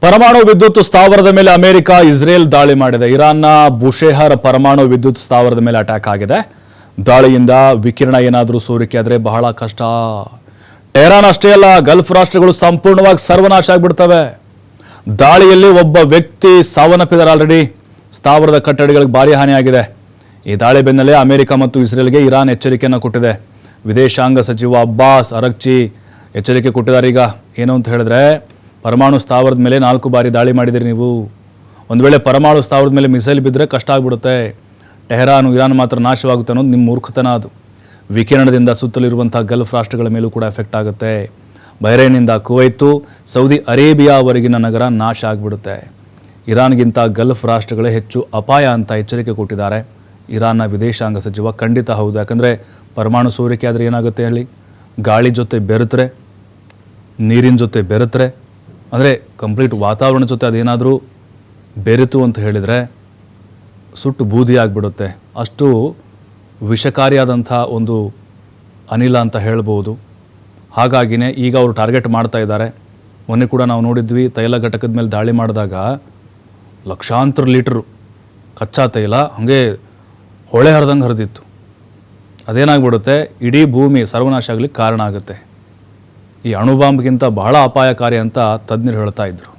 ಪರಮಾಣು ವಿದ್ಯುತ್ ಸ್ಥಾವರದ ಮೇಲೆ ಅಮೆರಿಕ ಇಸ್ರೇಲ್ ದಾಳಿ ಮಾಡಿದೆ. ಇರಾನ್ನ ಬುಷೆಹರ್ ಪರಮಾಣು ವಿದ್ಯುತ್ ಸ್ಥಾವರದ ಮೇಲೆ ಅಟ್ಯಾಕ್ ಆಗಿದೆ. ದಾಳಿಯಿಂದ ವಿಕಿರಣ ಏನಾದರೂ ಸೋರಿಕೆ ಆದರೆ ಬಹಳ ಕಷ್ಟ. ಟೆಹರಾನ್ ಅಷ್ಟೇ ಅಲ್ಲ, ಗಲ್ಫ್ ರಾಷ್ಟ್ರಗಳು ಸಂಪೂರ್ಣವಾಗಿ ಸರ್ವನಾಶ ಆಗಿಬಿಡ್ತವೆ. ದಾಳಿಯಲ್ಲಿ ಒಬ್ಬ ವ್ಯಕ್ತಿ ಸಾವನ್ನಪ್ಪಿದ್ದಾರೆ. ಆಲ್ರೆಡಿ ಸ್ಥಾವರದ ಕಟ್ಟಡಗಳಿಗೆ ಭಾರಿ ಹಾನಿಯಾಗಿದೆ. ಈ ದಾಳಿ ಬೆನ್ನಲ್ಲೇ ಅಮೆರಿಕ ಮತ್ತು ಇಸ್ರೇಲ್ಗೆ ಇರಾನ್ ಎಚ್ಚರಿಕೆಯನ್ನು ಕೊಟ್ಟಿದೆ. ವಿದೇಶಾಂಗ ಸಚಿವ ಅಬ್ಬಾಸ್ ಅರಗ್ಚಿ ಎಚ್ಚರಿಕೆ ಕೊಟ್ಟಿದ್ದಾರೆ. ಈಗ ಏನು ಅಂತ ಹೇಳಿದ್ರೆ, ಪರಮಾಣು ಸ್ಥಾವರದ ಮೇಲೆ 4 ಬಾರಿ ದಾಳಿ ಮಾಡಿದಿರಿ ನೀವು. ಒಂದು ವೇಳೆ ಪರಮಾಣು ಸ್ಥಾವರದ ಮೇಲೆ ಮಿಸೈಲ್ ಬಿದ್ದರೆ ಕಷ್ಟ ಆಗಿಬಿಡುತ್ತೆ. ಟೆಹರಾನು ಇರಾನ್ ಮಾತ್ರ ನಾಶವಾಗುತ್ತೆ ಅನ್ನೋದು ನಿಮ್ಮ ಮೂರ್ಖತನ. ಅದು ವಿಕಿರಣದಿಂದ ಸುತ್ತಲಿರುವಂಥ ಗಲ್ಫ್ ರಾಷ್ಟ್ರಗಳ ಮೇಲೂ ಕೂಡ ಎಫೆಕ್ಟ್ ಆಗುತ್ತೆ. ಬಹ್ರೈನ್ನಿಂದ ಕುವೈತು, ಸೌದಿ ಅರೇಬಿಯಾವರೆಗಿನ ನಗರ ನಾಶ ಆಗಿಬಿಡುತ್ತೆ. ಇರಾನ್ಗಿಂತ ಗಲ್ಫ್ ರಾಷ್ಟ್ರಗಳೇ ಹೆಚ್ಚು ಅಪಾಯ ಅಂತ ಎಚ್ಚರಿಕೆ ಕೊಟ್ಟಿದ್ದಾರೆ ಇರಾನ್ನ ವಿದೇಶಾಂಗ ಸಚಿವ. ಖಂಡಿತ ಹೌದು, ಯಾಕಂದರೆ ಪರಮಾಣು ಸೋರಿಕೆ ಆದರೆ ಏನಾಗುತ್ತೆ ಹೇಳಿ? ಗಾಳಿ ಜೊತೆ ಬೆರೆತರೆ, ನೀರಿನ ಜೊತೆ ಬೆರೆತರೆ, ಅಂದರೆ ಕಂಪ್ಲೀಟ್ ವಾತಾವರಣ ಜೊತೆ ಅದೇನಾದರೂ ಬೆರೆತು ಅಂತ ಹೇಳಿದರೆ ಸುಟ್ಟು ಬೂದಿ ಆಗಿಬಿಡುತ್ತೆ. ಅಷ್ಟು ವಿಷಕಾರಿಯಾದಂಥ ಒಂದು ಅನಿಲ ಅಂತ ಹೇಳ್ಬೋದು. ಹಾಗಾಗಿನೇ ಈಗ ಅವರು ಟಾರ್ಗೆಟ್ ಮಾಡ್ತಾ ಇದ್ದಾರೆ. ಮೊನ್ನೆ ಕೂಡ ನಾವು ನೋಡಿದ್ವಿ, ತೈಲ ಘಟಕದ ಮೇಲೆ ದಾಳಿ ಮಾಡಿದಾಗ ಲಕ್ಷಾಂತರ ಲೀಟ್ರು ಕಚ್ಚಾ ತೈಲ ಹಾಗೆ ಹೊಳೆ ಹರಿದಂಗೆ ಹರಿದಿತ್ತು. ಅದೇನಾಗ್ಬಿಡುತ್ತೆ, ಇಡೀ ಭೂಮಿ ಸರ್ವನಾಶ ಆಗಲಿಕ್ಕೆ ಕಾರಣ ಆಗುತ್ತೆ. ಈ ಅಣುಬಾಂಬ್ಗಿಂತ ಬಹಳ ಅಪಾಯಕಾರಿ ಅಂತ ತಜ್ಞರು ಹೇಳ್ತಾ ಇದ್ರು.